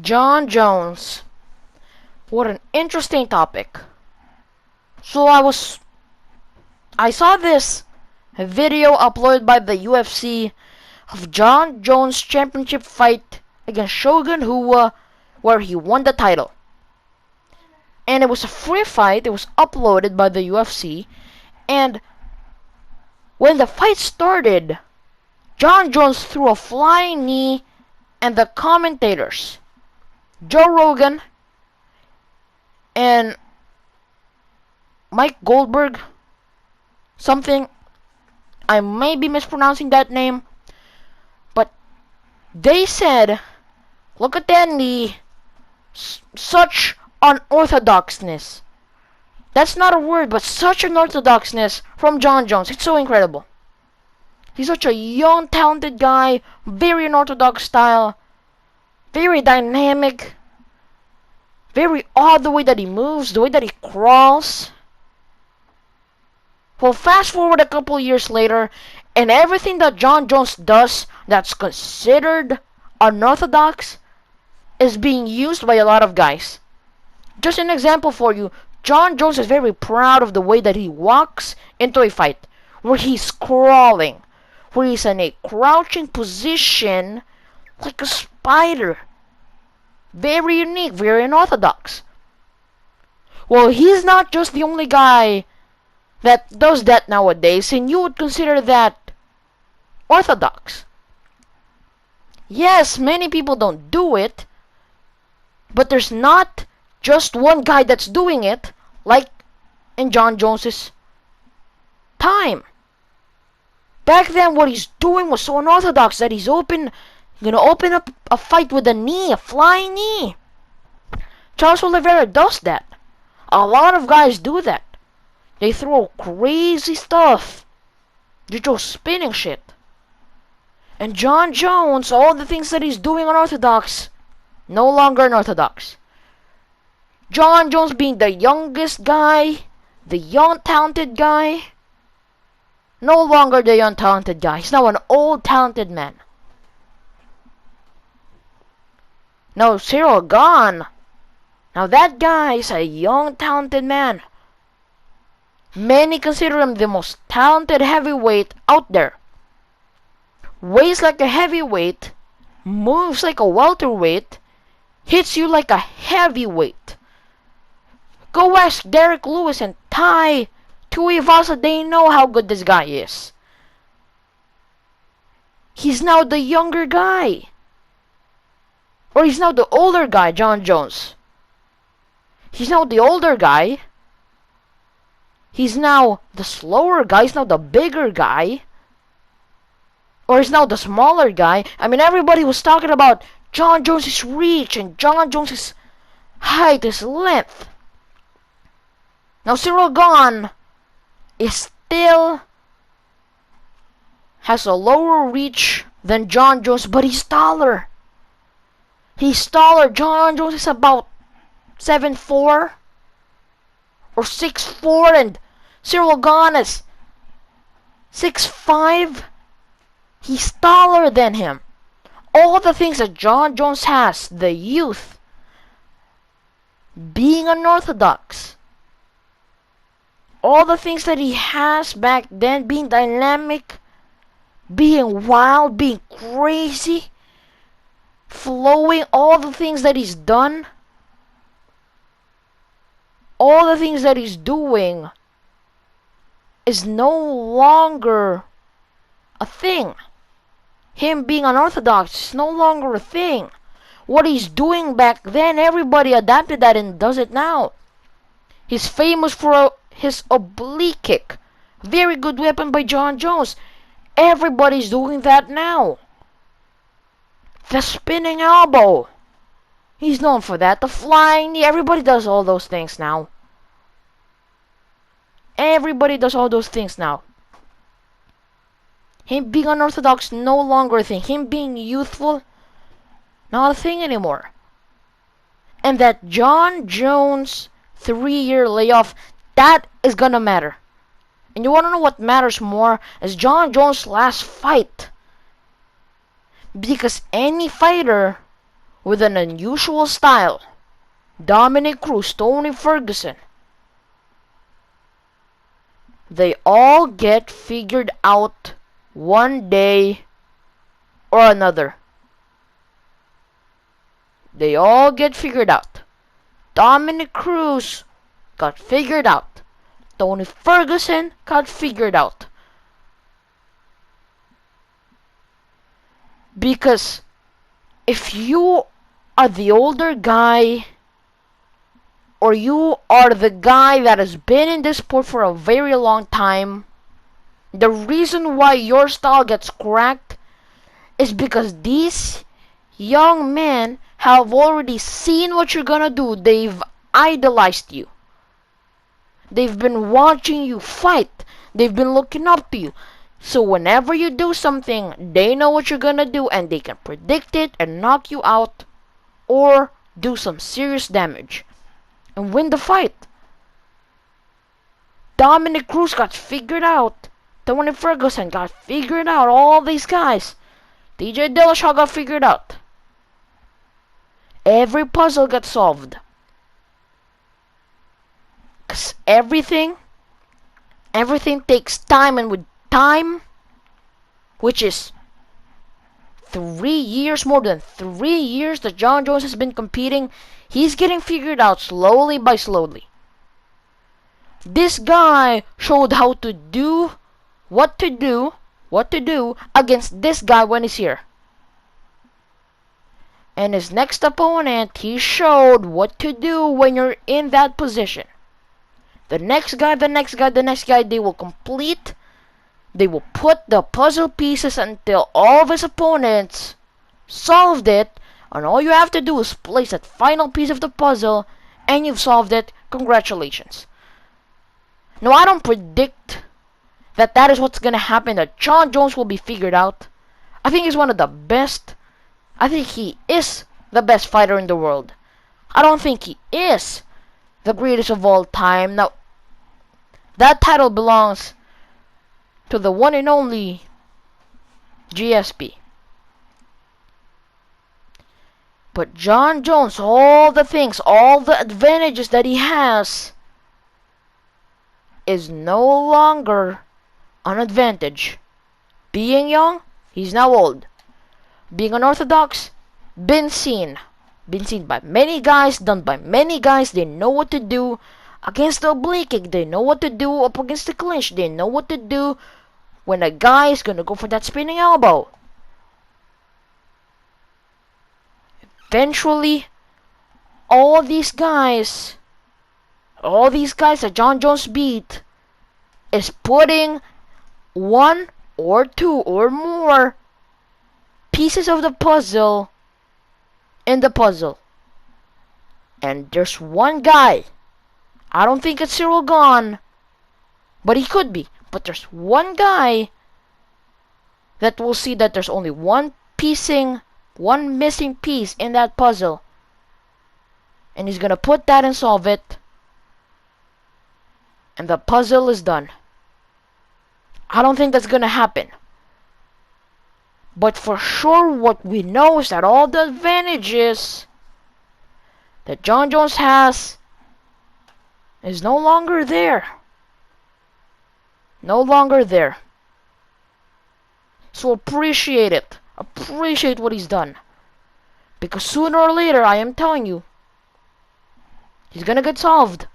Jon Jones. What an interesting topic. So I saw this video uploaded by the UFC of Jon Jones' championship fight against Shogun Rua, where he won the title. And it was a free fight. It was uploaded by the UFC. And when the fight started, Jon Jones threw a flying knee, and the commentators, Joe Rogan and Mike Goldberg, something, I may be mispronouncing that name, but they said, look at that knee, such unorthodoxness. That's not a word, but such unorthodoxness from Jon Jones. It's so incredible. He's such a young, talented guy, very unorthodox style, very dynamic, very odd the way that he moves, the way that he crawls. Well, fast forward a couple years later, and everything that Jon Jones does that's considered unorthodox is being used by a lot of guys. Just an example for you, Jon Jones is very proud of the way that he walks into a fight, where he's crawling, where he's in a crouching position like a spider. Very unique, very unorthodox. Well, he's not just the only guy that does that nowadays, and you would consider that orthodox. Yes, many people don't do it, but there's not just one guy that's doing it, like in Jon Jones's time. Back then, what he's doing was so unorthodox that he's gonna open up a fight with a knee, a flying knee. Charles Oliveira does that. A lot of guys do that. They throw crazy stuff. They throw spinning shit. And Jon Jones, all the things that he's doing unorthodox, no longer unorthodox. Jon Jones being the youngest guy, the young talented guy, no longer the young talented guy. He's now an old talented man. Now Cyril Gane. Now that guy is a young talented man. Many consider him the most talented heavyweight out there. Weighs like a heavyweight, moves like a welterweight, hits you like a heavyweight. Go ask Derek Lewis and Tai Tuivasa, they know how good this guy is. He's now the younger guy. Or he's now the older guy, Jon Jones. He's now the older guy. He's now the slower guy. He's now the bigger guy. Or he's now the smaller guy. I mean, everybody was talking about Jon Jones' reach and Jon Jones' height, his length. Now Cyril Gane is still has a lower reach than Jon Jones, but he's taller. He's taller. Jon Jones is about 7'4" or 6'4", and Cyril Gane is 6'5". He's taller than him. All the things that Jon Jones has, the youth, being unorthodox, all the things that he has back then, being dynamic, being wild, being crazy, flowing, all the things that he's done, all the things that he's doing is no longer a thing. Him being unorthodox is no longer a thing. What he's doing back then, everybody adapted that and does it now. He's famous for his oblique kick. Very good weapon by Jon Jones. Everybody's doing that now. The spinning elbow. He's known for that. The flying knee. Everybody does all those things now. Everybody does all those things now. Him being unorthodox, no longer a thing. Him being youthful, not a thing anymore. And that Jon Jones 3-year layoff, that is gonna matter. And you wanna know what matters more? Is Jon Jones' last fight. Because any fighter with an unusual style. Dominic Cruz, Tony Ferguson. They all get figured out one day or another. They all get figured out. Dominic Cruz got figured out. Tony Ferguson got figured out. Because if you are the older guy, or you are the guy that has been in this sport for a very long time, the reason why your style gets cracked is because these young men have already seen what you're gonna do. They've idolized you. They've been watching you fight. They've been looking up to you. So whenever you do something, they know what you're gonna do and they can predict it and knock you out or do some serious damage and win the fight. Dominic Cruz got figured out. Tony Ferguson got figured out. All these guys. TJ Dillashaw got figured out. Every puzzle got solved. 'Cause everything takes time, and with time, which is 3 years, more than 3 years that Jon Jones has been competing, he's getting figured out slowly by slowly. This guy showed how to do, what to do against this guy when he's here. And his next opponent, he showed what to do when you're in that position. The next guy, they will complete, they will put the puzzle pieces until all of his opponents solved it, and all you have to do is place that final piece of the puzzle, and you've solved it. Congratulations. Now, I don't predict that is what's gonna happen, that Jon Jones will be figured out. I think he's one of the best. I think he is the best fighter in the world. I don't think he is the greatest of all time. Now, that title belongs to the one and only GSP. But Jon Jones, all the things, all the advantages that he has is no longer an advantage. Being young, he's now old. Being unorthodox, been seen by many guys, done by many guys. They know what to do against the oblique kick. They know what to do up against the clinch. They know what to do when a guy is gonna go for that spinning elbow. Eventually, all these guys that Jon Jones beat is putting one or two or more pieces of the puzzle in the puzzle. And there's one guy, I don't think it's Cyril Gahn, but he could be. But there's one guy that will see that there's only one missing piece in that puzzle. And he's gonna put that and solve it. And the puzzle is done. I don't think that's gonna happen. But for sure, what we know is that all the advantages that Jon Jones has is no longer there. No longer there. So appreciate it. Appreciate what he's done. Because sooner or later, I am telling you, he's gonna get solved.